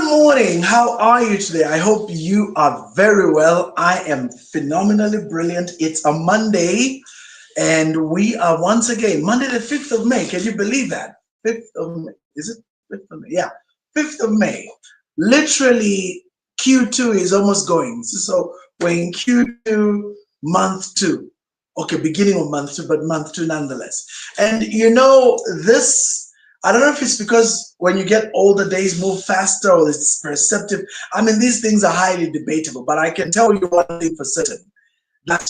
morning. How are you today? I hope you are very well. I am phenomenally brilliant. It's a Monday, and we are once again Monday, the 5th of May. Can you believe that? 5th of May. Is it 5th of May? Yeah, 5th of May. Literally, Q2 is almost going. So we're in Q2, month two. Okay, beginning of month two, but month two nonetheless. And this. I don't know if it's because when you get older, days move faster or it's perceptive. I mean, these things are highly debatable, but I can tell you one thing for certain, that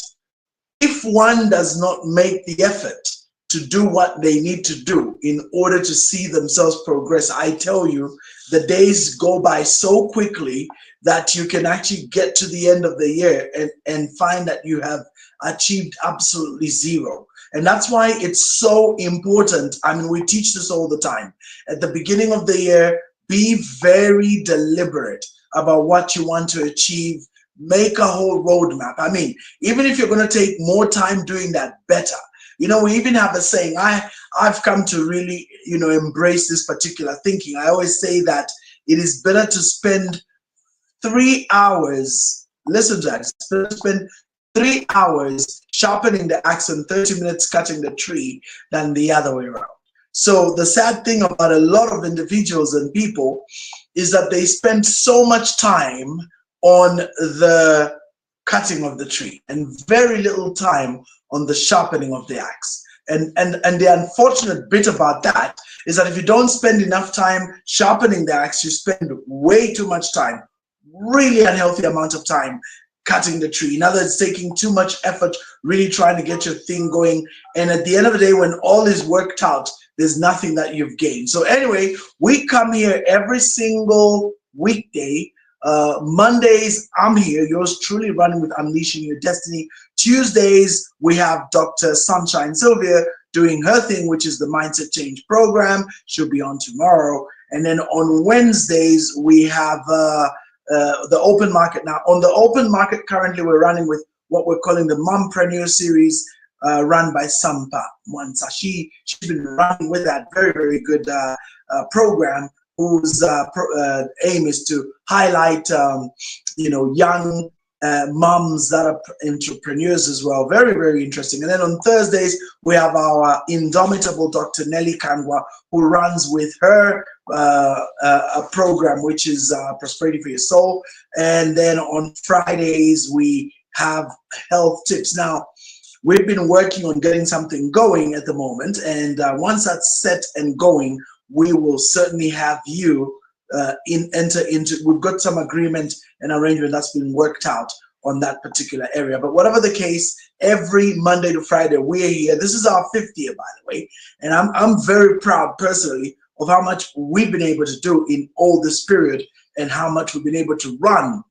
if one does not make the effort to do what they need to do in order to see themselves progress, I tell you, the days go by so quickly that you can actually get to the end of the year and find that you have achieved absolutely zero. And that's why it's so important. I mean, we teach this all the time. At the beginning of the year, be very deliberate about what you want to achieve. Make a whole roadmap. I mean, even if you're going to take more time doing that, better. We even have a saying, I've come to really, embrace this particular thinking. I always say that it is better to spend 3 hours, listen to that, spend 3 hours sharpening the axe and 30 minutes cutting the tree than the other way around. So the sad thing about a lot of individuals and people is that they spend so much time on the cutting of the tree and very little time on the sharpening of the axe. And the unfortunate bit about that is that if you don't spend enough time sharpening the axe, you spend way too much time, really unhealthy amount of time, cutting the tree. In other words, taking too much effort, really trying to get your thing going. And at the end of the day, when all is worked out, there's nothing that you've gained. So anyway, we come here every single weekday. Mondays, I'm here, yours truly, running with Unleashing Your Destiny. Tuesdays, we have Dr. Sunshine Sylvia doing her thing, which is the Mindset Change program. She'll be on tomorrow. And then on Wednesdays, we have the open market. Now, on the open market, currently we're running with what we're calling the Mompreneur series, run by Sampa Mwansa. She's been running with that very, very good program, whose aim is to highlight, young moms that are entrepreneurs as well. Very, very interesting. And then on Thursdays, we have our indomitable Dr. Nelly Kangwa, who runs with her a program, which is Prosperity for Your Soul. And then on Fridays, we have health tips. Now, we've been working on getting something going at the moment. And once that's set and going, we will certainly have you enter into, we've got some agreement and arrangement that's been worked out on that particular area. But whatever the case, every Monday to Friday, we're here. This is our 5th year, by the way. And I'm very proud personally of how much we've been able to do in all this period and how much we've been able to run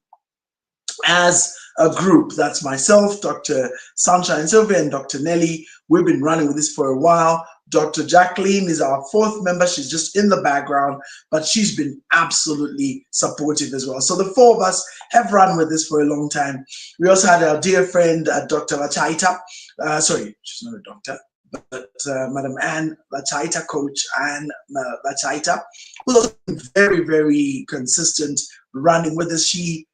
as a group. That's myself, Dr. Sunshine Sylvia, and Dr. Nelly. We've been running with this for a while. Dr. Jacqueline is our 4th member. She's just in the background, but she's been absolutely supportive as well. So the 4 of us have run with this for a long time. We also had our dear friend, Dr. Lachaita. Sorry, she's not a doctor, but Madam Anne Lachaita, Coach Anne Lachaita, who's also been very, very consistent running with us. She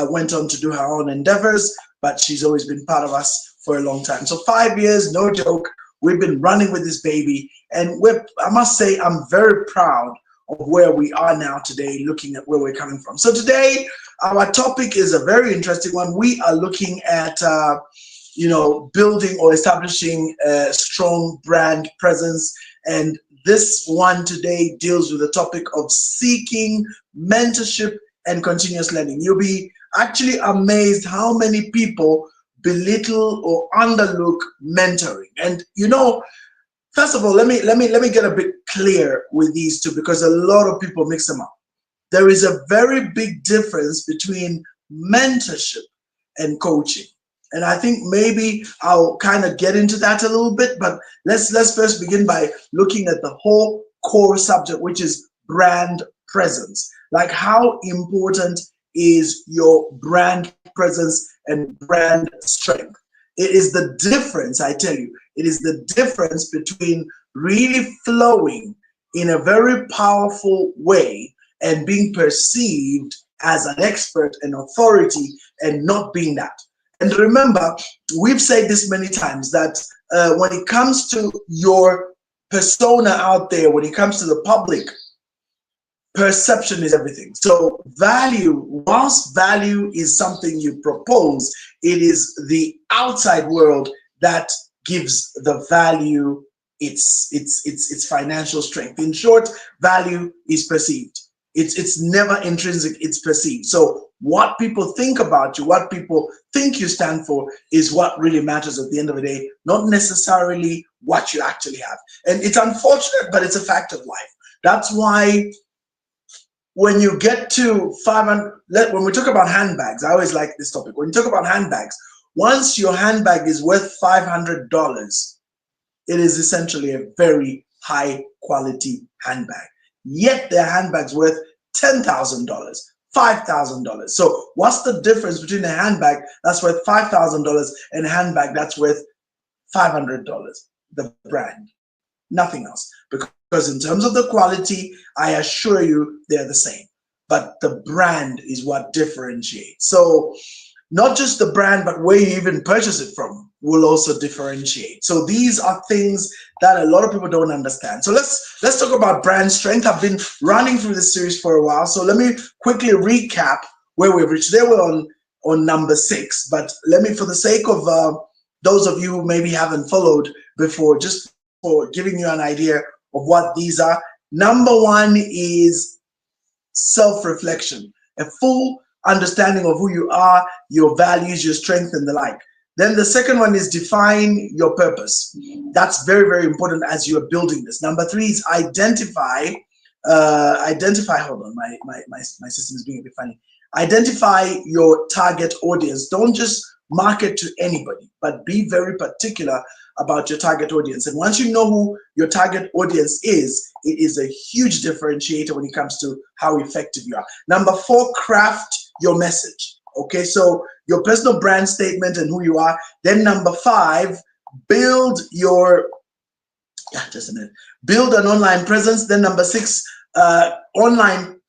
went on to do her own endeavors, but she's always been part of us for a long time. So 5 years, no joke. We've been running with this baby, and I must say, I'm very proud of where we are now today, looking at where we're coming from. So today, our topic is a very interesting one. We are looking at, building or establishing a strong brand presence. And this one today deals with the topic of seeking mentorship and continuous learning. You'll be actually amazed how many people belittle or underlook mentoring. And first of all, let me get a bit clear with these two, because a lot of people mix them up. There is a very big difference between mentorship and coaching. And I think maybe I'll kind of get into that a little bit, but let's first begin by looking at the whole core subject, which is brand presence. Like, how important is your brand presence and brand strength? It is the difference, I tell you, it is the difference between really flowing in a very powerful way and being perceived as an expert and authority and not being that. And remember, we've said this many times that when it comes to your persona out there, when it comes to the public, perception is everything. So value, whilst value is something you propose, it is the outside world that gives the value its financial strength. In short, value is perceived. It's never intrinsic, it's perceived. So what people think about you, what people think you stand for, is what really matters at the end of the day, not necessarily what you actually have. And it's unfortunate, but it's a fact of life. That's why when you get to 500, when we talk about handbags, I always like this topic. When you talk about handbags, once your handbag is worth $500, it is essentially a very high quality handbag. Yet their handbags worth $10,000, $5,000. So what's the difference between a handbag that's worth $5,000 and a handbag that's worth $500? The brand, nothing else. Because in terms of the quality, I assure you they're the same. But the brand is what differentiates. So not just the brand, but where you even purchase it from will also differentiate. So these are things that a lot of people don't understand. So let's talk about brand strength. I've been running through this series for a while. So let me quickly recap where we've reached. Today we're on number 6, but let me, for the sake of those of you who maybe haven't followed before, just for giving you an idea of what these are. Number 1 is self-reflection, a full understanding of who you are, your values, your strength, and the like. Then the second one is define your purpose. That's very, very important as you are building this. Number 3 is identify. Hold on, my system is being a bit funny. Identify your target audience. Don't just market to anybody, but be very particular about your target audience. And once you know who your target audience is, it is a huge differentiator when it comes to how effective you are. Number 4, craft your message. Okay, so your personal brand statement and who you are. Then number 5, build your, build an online presence. Then number 6, online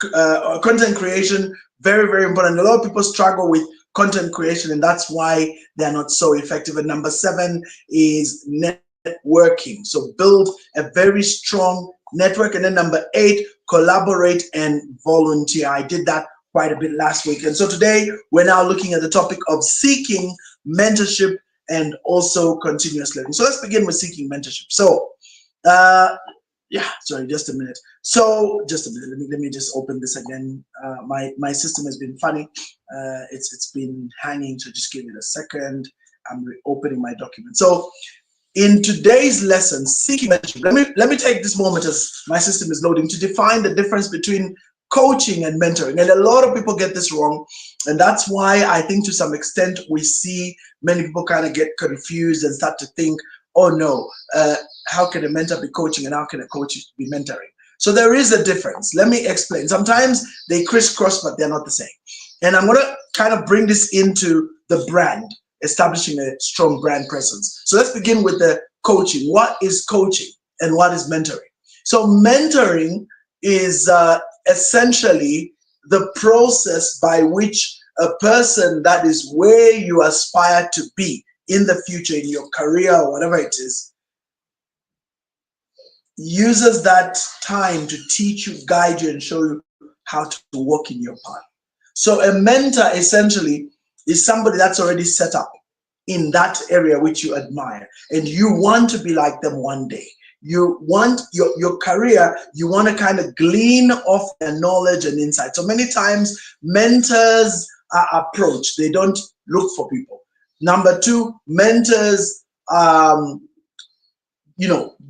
content creation. Very, very important. A lot of people struggle with content creation, and that's why they're not so effective. And number 7 is networking. So build a very strong network. And then number 8, collaborate and volunteer. I did that quite a bit last week. And so today we're now looking at the topic of seeking mentorship and also continuous learning. So let's begin with seeking mentorship. So just a minute. So just a minute. Let me just open this again. My system has been funny. It's been hanging. So just give it a second. I'm reopening my document. So in today's lesson, seeking mentorship. Let me take this moment as my system is loading to define the difference between coaching and mentoring. And a lot of people get this wrong. And that's why I think to some extent we see many people kind of get confused and start to think, oh no, how can a mentor be coaching and how can a coach be mentoring? So there is a difference. Let me explain. Sometimes they crisscross, but they're not the same. And I'm going to kind of bring this into the brand, establishing a strong brand presence. So let's begin with the coaching. What is coaching and what is mentoring? So mentoring is essentially the process by which a person that is where you aspire to be in the future, in your career or whatever it is, uses that time to teach you, guide you, and show you how to walk in your path. So a mentor essentially is somebody that's already set up in that area which you admire, and you want to be like them one day. You want your career, you want to kind of glean off their knowledge and insight. So many times mentors are approached, they don't look for people. Number 2, mentors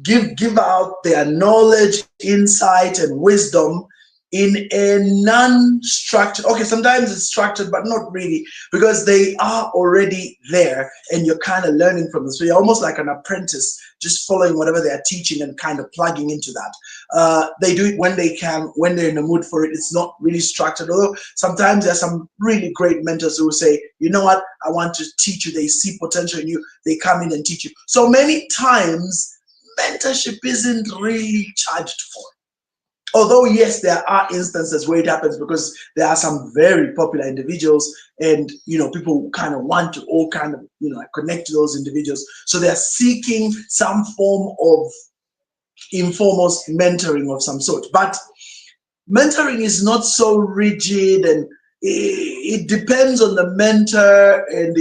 give out their knowledge, insight, and wisdom in a non-structured, okay, sometimes it's structured, but not really, because they are already there and you're kind of learning from them. So you're almost like an apprentice, just following whatever they're teaching and kind of plugging into that. They do it when they can, when they're in the mood for it. It's not really structured, although sometimes there's some really great mentors who say, you know what, I want to teach you. They see potential in you. They come in and teach you. So many times, mentorship isn't really charged for. Although, yes, there are instances where it happens because there are some very popular individuals, and people kind of want to all kind of connect to those individuals. So they're seeking some form of informal mentoring of some sort. But mentoring is not so rigid, and it depends on the mentor, and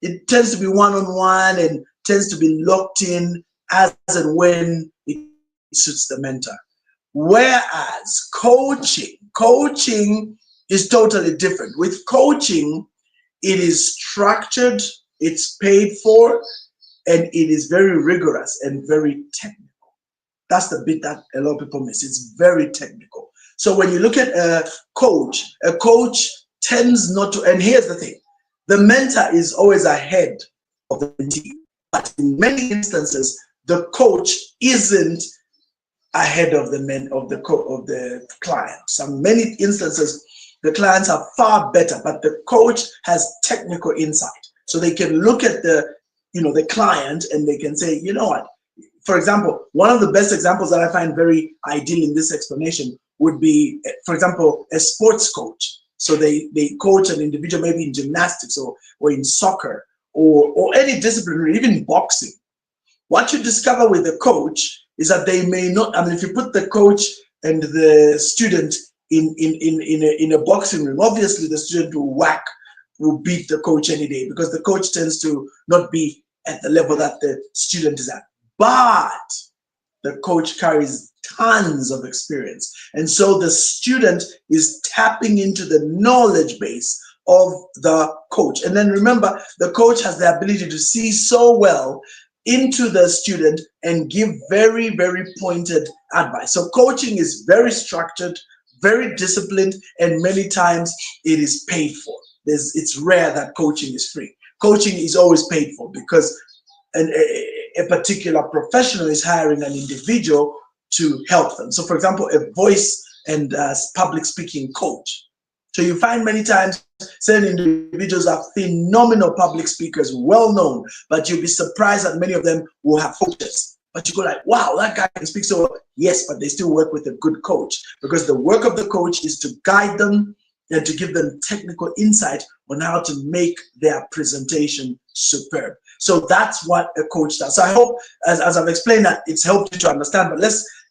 it tends to be one-on-one and tends to be locked in as and when it suits the mentor. Whereas coaching is totally different. With coaching, it is structured, it's paid for, and it is very rigorous and very technical. That's the bit that a lot of people miss. It's very technical. So when you look at a coach tends not to, and here's the thing, the mentor is always ahead of the mentee. But in many instances, the coach isn't ahead of the client. Some many instances, the clients are far better, but the coach has technical insight. So they can look at the client, and they can say, you know what, for example, one of the best examples that I find very ideal in this explanation would be, for example, a sports coach. So they coach an individual maybe in gymnastics or in soccer or any discipline, or even boxing. What you discover with the coach is that they may not, if you put the coach and the student in a boxing ring, obviously the student will beat the coach any day, because the coach tends to not be at the level that the student is at. But the coach carries tons of experience. And so the student is tapping into the knowledge base of the coach. And then remember, the coach has the ability to see so well into the student and give very, very pointed advice. So coaching is very structured, very disciplined, and many times it is paid for. It's rare that coaching is free. Coaching is always paid for, because a particular professional is hiring an individual to help them. So for example, a voice and public speaking coach. So you find many times certain individuals are phenomenal public speakers, well known, but you'll be surprised that many of them will have coaches. But you go like, wow, that guy can speak so well. Yes, but they still work with a good coach, because the work of the coach is to guide them and to give them technical insight on how to make their presentation superb. So that's what a coach does. So I hope, as I've explained, that it's helped you to understand. But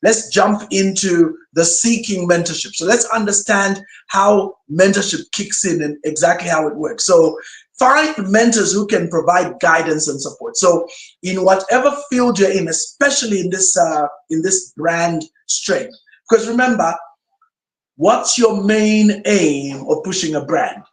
let's jump into the seeking mentorship. So let's understand how mentorship kicks in and exactly how it works. So find mentors who can provide guidance and support. So in whatever field you're in, especially in this brand strength, because remember, what's your main aim of pushing a brand?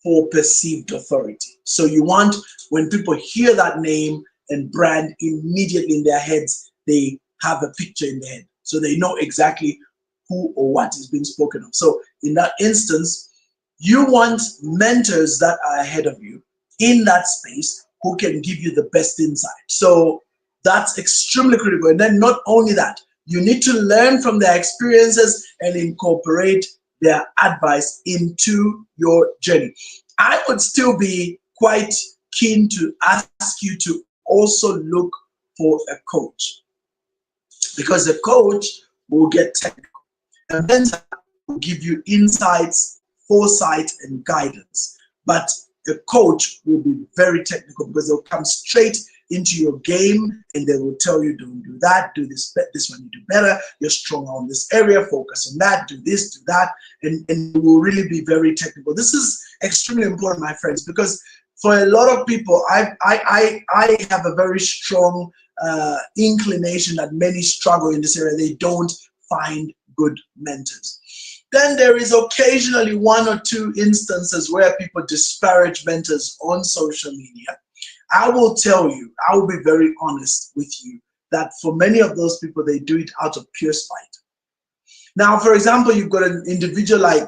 For perceived authority. So you want, when people hear that name and brand, immediately in their heads, they have a picture in their head. So they know exactly who or what is being spoken of. So in that instance, you want mentors that are ahead of you in that space who can give you the best insight. So that's extremely critical. And then not only that, you need to learn from their experiences and incorporate their advice into your journey. I would still be quite keen to ask you to also look for a coach, because the coach will get technical, and then will give you insights, foresight, and guidance. But the coach will be very technical, because they'll come straight into your game and they will tell you, don't do that, do this one you do better, you're stronger on this area, focus on that, do this, do that, and it will really be very technical. This is extremely important, my friends, because for a lot of people, I have a very strong inclination that many struggle in this area. They don't find good mentors. Then there is occasionally one or two instances where people disparage mentors on social media. I will tell you, I will be very honest with you, that for many of those people, they do it out of pure spite. Now, for example, you've got an individual like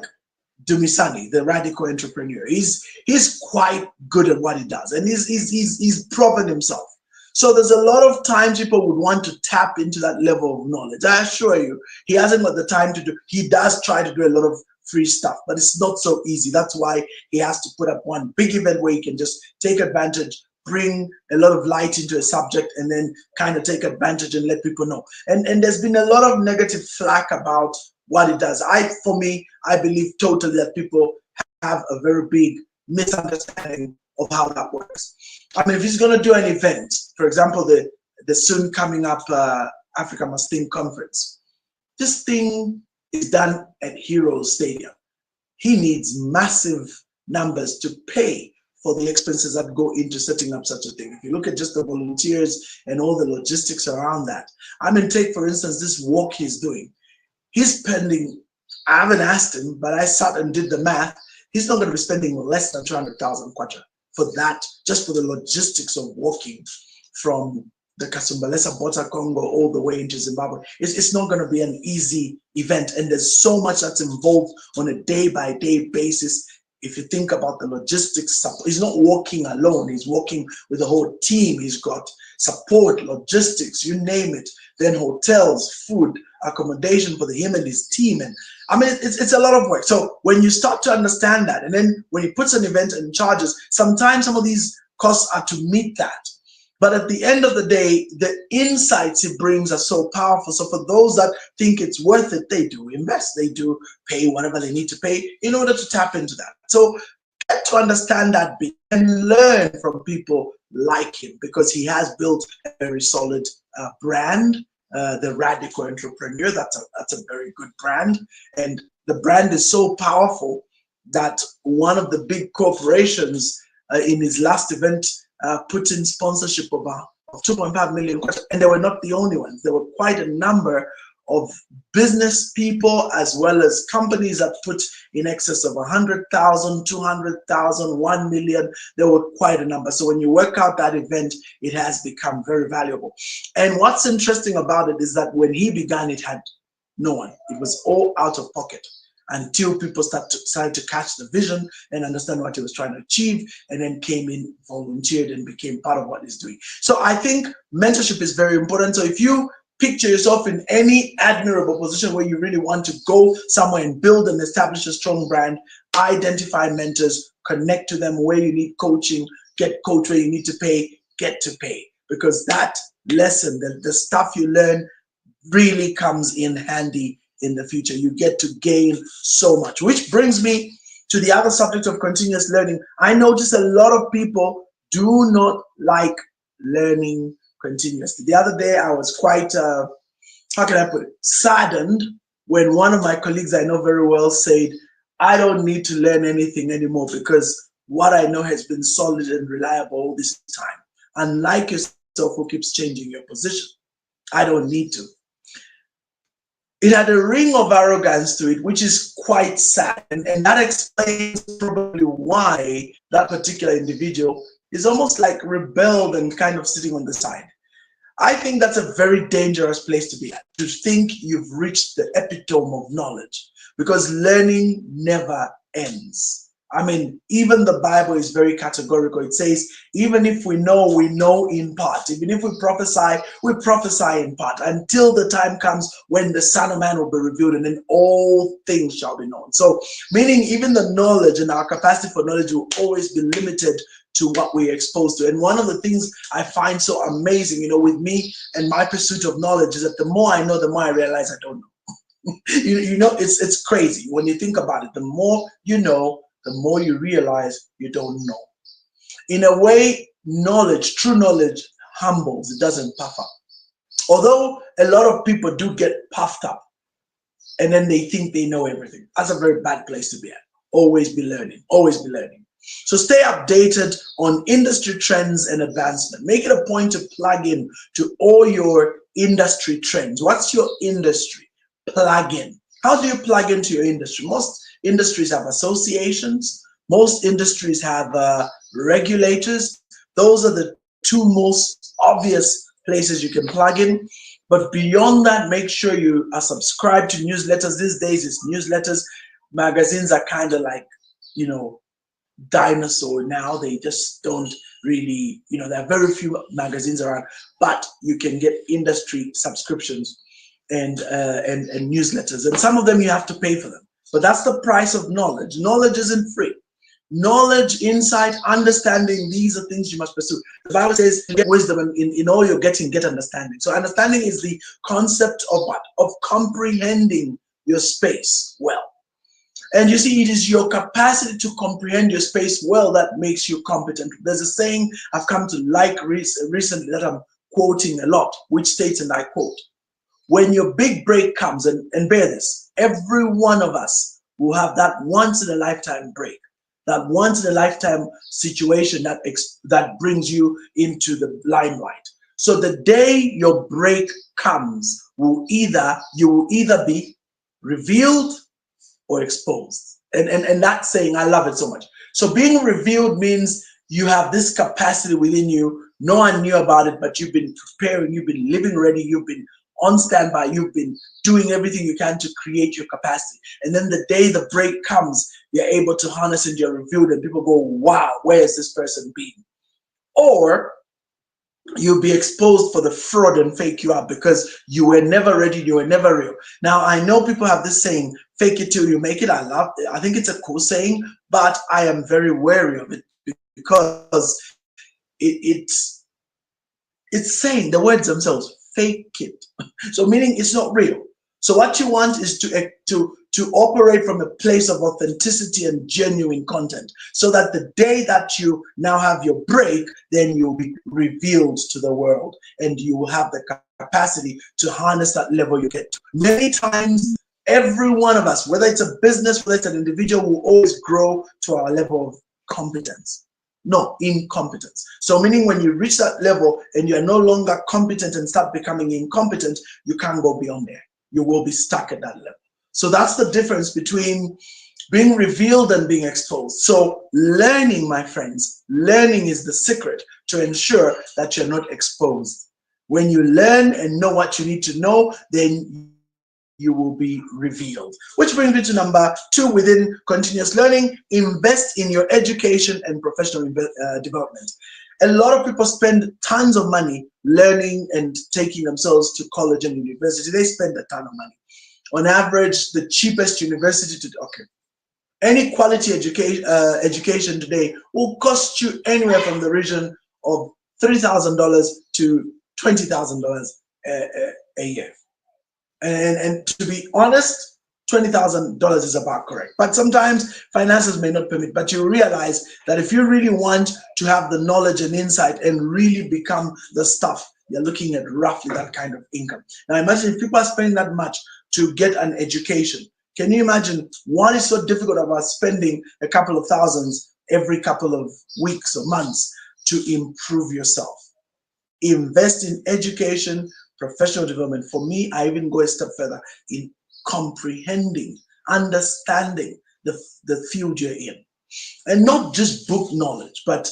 Dumisani, the radical entrepreneur. He's quite good at what he does, and he's proven himself. So there's a lot of times people would want to tap into that level of knowledge. I assure you, he hasn't got the time to do. He does try to do a lot of free stuff, but it's not so easy. That's why he has to put up one big event where he can just take advantage bring a lot of light into a subject and then kind of take advantage and let people know. And there's been a lot of negative flack about what it does. For me, I believe totally that people have a very big misunderstanding of how that works. I mean, if he's going to do an event, for example, the soon coming up Africa Must Think conference, this thing is done at Heroes Stadium. He needs massive numbers to pay for the expenses that go into setting up such a thing. If you look at just the volunteers and all the logistics around that, I mean, take for instance this walk he's doing. He's spending, I haven't asked him, but I sat and did the math. He's not going to be spending less than 200,000 kwacha for that, just for the logistics of walking from the Kasumbalesa Bota Congo all the way into Zimbabwe. It's not going to be an easy event, and there's so much that's involved on a day-by-day basis. If you think about the logistics, he's not walking alone, he's walking with the whole team. He's got support, logistics, you name it, then hotels, food, accommodation for him and his team. And I mean, it's a lot of work. So when you start to understand that, and then when he puts an event and charges, sometimes some of these costs are to meet that. But at the end of the day, the insights he brings are so powerful. So for those that think it's worth it, they do invest. They do pay whatever they need to pay in order to tap into that. So get to understand that bit and learn from people like him, because he has built a very solid brand. The Radical Entrepreneur, that's a very good brand. And the brand is so powerful that one of the big corporations in his last event put in sponsorship of 2.5 million, and they were not the only ones. There were quite a number of business people as well as companies that put in excess of 100,000, 200,000, 1 million. There were quite a number. So when you work out that event, it has become very valuable. And what's interesting about it is that when he began, it had no one. It was all out of pocket, until people started to catch the vision and understand what he was trying to achieve, and then came in, volunteered, and became part of what he's doing. So I think mentorship is very important. So if you picture yourself in any admirable position where you really want to go somewhere and build and establish a strong brand, identify mentors, connect to them where you need coaching, get coached where you need to pay, get to pay. Because that lesson, the stuff you learn really comes in handy in the future. You get to gain so much, which brings me to the other subject of continuous learning. I notice a lot of people do not like learning continuously. The other day I was quite, how can I put it, saddened when one of my colleagues I know very well said, I don't need to learn anything anymore because what I know has been solid and reliable all this time. Unlike yourself who keeps changing your position, I don't need to. It had a ring of arrogance to it, which is quite sad. And that explains probably why that particular individual is almost like rebelled and kind of sitting on the side. I think that's a very dangerous place to be at, to think you've reached the epitome of knowledge, because learning never ends. I mean, even the Bible is very categorical. It says, even if we know in part. Even if we prophesy in part, until the time comes when the Son of Man will be revealed, and then all things shall be known. So, meaning even the knowledge and our capacity for knowledge will always be limited to what we're exposed to. And one of the things I find so amazing, with me and my pursuit of knowledge, is that the more I know, the more I realize I don't know. It's crazy when you think about it. The more you know, the more you realize you don't know. In a way, knowledge, true knowledge, humbles. It doesn't puff up. Although a lot of people do get puffed up, and then they think they know everything. That's a very bad place to be at. Always be learning. Always be learning. So stay updated on industry trends and advancement. Make it a point to plug in to all your industry trends. What's your industry? Plug in. How do you plug into your industry? Most industries have associations. Most industries have regulators. Those are the two most obvious places you can plug in. But beyond that, make sure you are subscribed to newsletters. These days, it's newsletters. Magazines are kind of like, dinosaur now. They just don't really, there are very few magazines around, but you can get industry subscriptions and newsletters. And some of them you have to pay for them. But that's the price of knowledge. Knowledge isn't free. Knowledge, insight, understanding, these are things you must pursue. The Bible says, get wisdom, and in all you're getting, get understanding. So understanding is the concept of what? Of comprehending your space well. And you see, it is your capacity to comprehend your space well that makes you competent. There's a saying I've come to like recently that I'm quoting a lot, which states, and I quote, when your big break comes, and bear this, every one of us will have that once in a lifetime break, that once in a lifetime situation that brings you into the limelight. So the day your break comes, you will either be revealed or exposed. And that saying, I love it so much. So being revealed means you have this capacity within you. No one knew about it, but you've been preparing, you've been living ready, you've been on standby, you've been doing everything you can to create your capacity. And then the day the break comes, you're able to harness and you're revealed, and people go, wow, where has this person been? Or you'll be exposed for the fraud and fake you are, because you were never ready, you were never real. Now, I know people have this saying, fake it till you make it. I love it. I think it's a cool saying, but I am very wary of it because it's saying the words themselves, fake it. So meaning it's not real. So what you want is to operate from a place of authenticity and genuine content, so that the day that you now have your break, then you'll be revealed to the world, and you will have the capacity to harness that level you get to. Many times, every one of us, whether it's a business, whether it's an individual, will always grow to our level of competence. No, incompetence. So meaning when you reach that level and you're no longer competent and start becoming incompetent, you can't go beyond there. You will be stuck at that level. So that's the difference between being revealed and being exposed. So learning, my friends, learning is the secret to ensure that you're not exposed. When you learn and know what you need to know, then you will be revealed. Which brings me to number 2 within continuous learning: invest in your education and professional development. A lot of people spend tons of money learning and taking themselves to college and university. They spend a ton of money. On average, the cheapest university any quality education today will cost you anywhere from the region of $3,000 to $20,000 a year. And to be honest, $20,000 is about correct. But sometimes finances may not permit, but you realize that if you really want to have the knowledge and insight and really become the stuff, you're looking at roughly that kind of income. Now imagine if people are spending that much to get an education. Can you imagine what is so difficult about spending a couple of thousands every couple of weeks or months to improve yourself? Invest in education, professional development. For me, I even go a step further in comprehending, understanding the field you're in. And not just book knowledge, but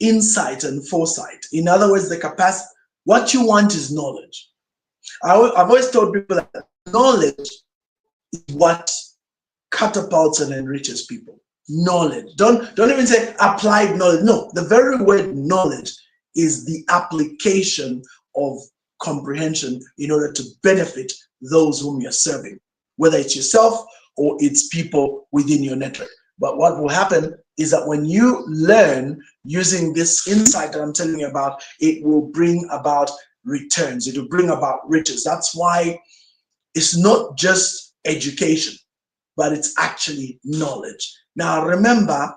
insight and foresight. In other words, the capacity. What you want is knowledge. I've always told people that knowledge is what catapults and enriches people. Knowledge. Don't even say applied knowledge. No, the very word knowledge is the application of comprehension in order to benefit those whom you're serving, whether it's yourself or it's people within your network. But what will happen is that when you learn using this insight that I'm telling you about, it will bring about returns. It will bring about riches. That's why it's not just education, but it's actually knowledge. Now remember,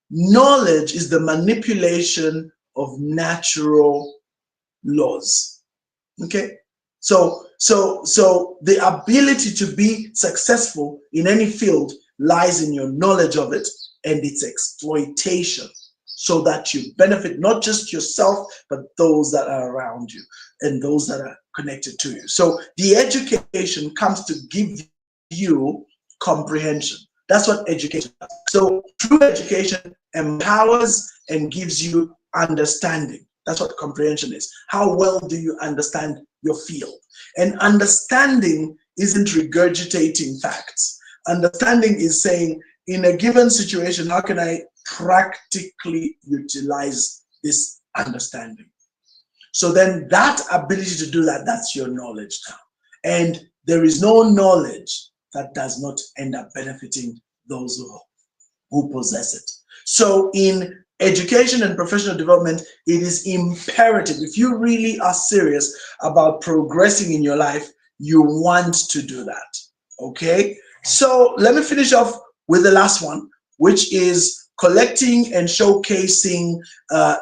knowledge is the manipulation of natural laws. Okay? So the ability to be successful in any field lies in your knowledge of it and its exploitation, so that you benefit not just yourself, but those that are around you and those that are connected to you. So the education comes to give you comprehension. That's what education does. So true education empowers and gives you understanding. That's what comprehension is. How well do you understand your field? And understanding isn't regurgitating facts. Understanding is saying, in a given situation, how can I practically utilize this understanding? So then that ability to do that, that's your knowledge now. And there is no knowledge that does not end up benefiting those who possess it. So in education and professional development, it is imperative. If you really are serious about progressing in your life, you want to do that. Okay? So let me finish off with the last one, which is collecting and showcasing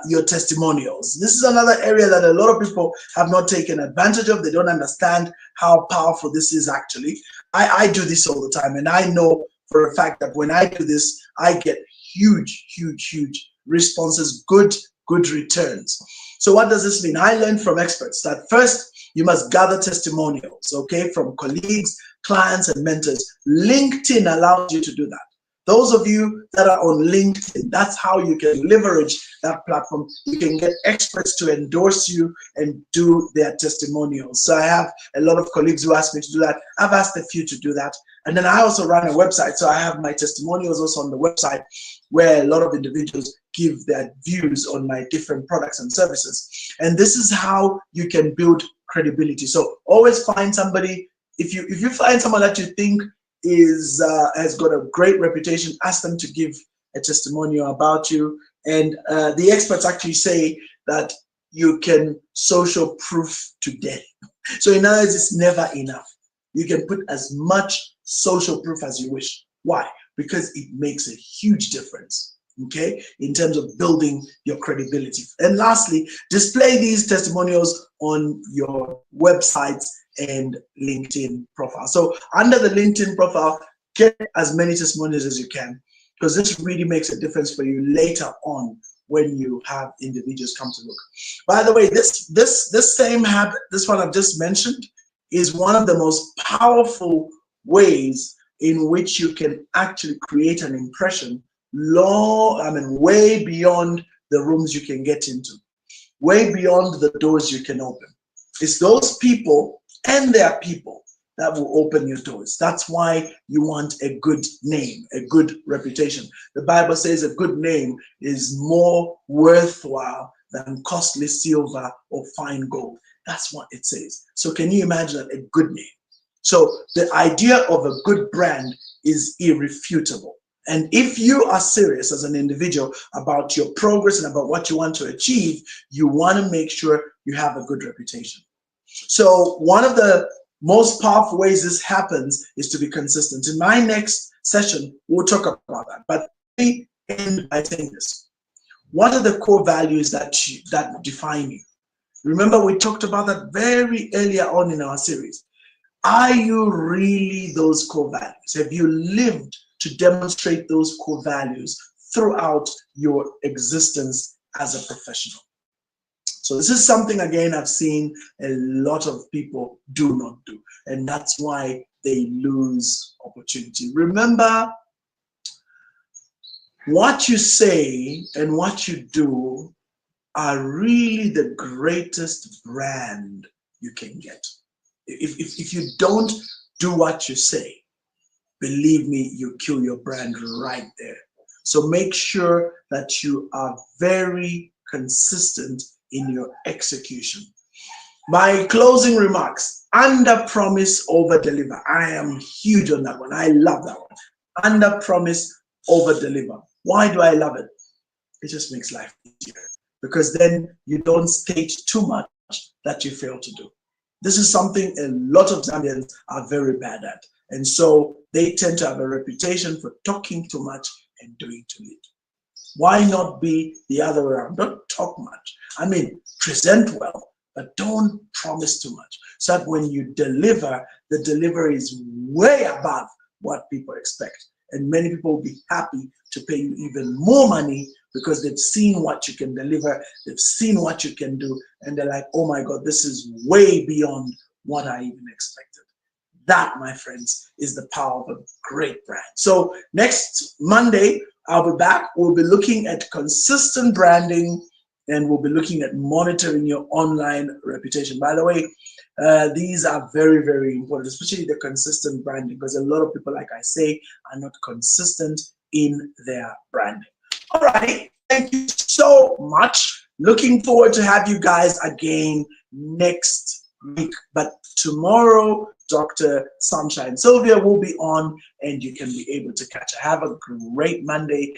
your testimonials. This is another area that a lot of people have not taken advantage of. They don't understand how powerful this is actually. I do this all the time, and I know for a fact that when I do this, I get huge responses, good returns. So what does this mean? I learned from experts that first you must gather testimonials, okay, from colleagues, clients, and mentors. LinkedIn allows you to do that. Those of you that are on LinkedIn, that's how you can leverage that platform. You can get experts to endorse you and do their testimonials. So I have a lot of colleagues who ask me to do that. I've asked a few to do that. And then I also run a website. So I have my testimonials also on the website where a lot of individuals give their views on my different products and services. And this is how you can build credibility. So always find somebody. If you find someone that you think has got a great reputation, ask them to give a testimonial about you. And the experts actually say that you can social proof to death. So in other words, it's never enough. You can put as much social proof as you wish. Why? Because it makes a huge difference, okay, in terms of building your credibility. And lastly, display these testimonials on your websites and LinkedIn profile. So under the LinkedIn profile, get as many testimonials as you can, because this really makes a difference for you later on when you have individuals come to look. By the way, this same habit, this one I've just mentioned, is one of the most powerful ways in which you can actually create an impression way beyond the rooms you can get into, way beyond the doors you can open. It's those people and their people that will open your doors. That's why you want a good name, a good reputation. The Bible says a good name is more worthwhile than costly silver or fine gold. That's what it says. So can you imagine a good name? So the idea of a good brand is irrefutable. And if you are serious as an individual about your progress and about what you want to achieve, you want to make sure you have a good reputation. So one of the most powerful ways this happens is to be consistent. In my next session, we'll talk about that. But let me end by saying this. What are the core values that define you? Remember, we talked about that very earlier on in our series. Are you really those core values? Have you lived to demonstrate those core values throughout your existence as a professional? So this is something, again, I've seen a lot of people do not do, and that's why they lose opportunity. Remember, what you say and what you do are really the greatest brand you can get. If you don't do what you say, believe me, you kill your brand right there. So make sure that you are very consistent in your execution. My closing remarks: under promise, over deliver. I am huge on that one. I love that one. Under promise, over deliver. Why do I love it? It just makes life easier, because then you don't state too much that you fail to do. This is something a lot of Zambians are very bad at. And so they tend to have a reputation for talking too much and doing too little. Why not be the other way around? Don't talk much. I mean, present well, but don't promise too much. So that when you deliver, the delivery is way above what people expect. And many people will be happy to pay you even more money because they've seen what you can deliver, they've seen what you can do, and they're like, oh my God, this is way beyond what I even expected. That, my friends, is the power of a great brand. So next Monday, I'll be back. We'll be looking at consistent branding, and we'll be looking at monitoring your online reputation. By the way, these are very, very important, especially the consistent branding, because a lot of people, like I say, are not consistent in their branding. All right, thank you so much. Looking forward to have you guys again next week. But tomorrow Dr. Sunshine Sylvia will be on, and you can be able to catch her. Have a great Monday.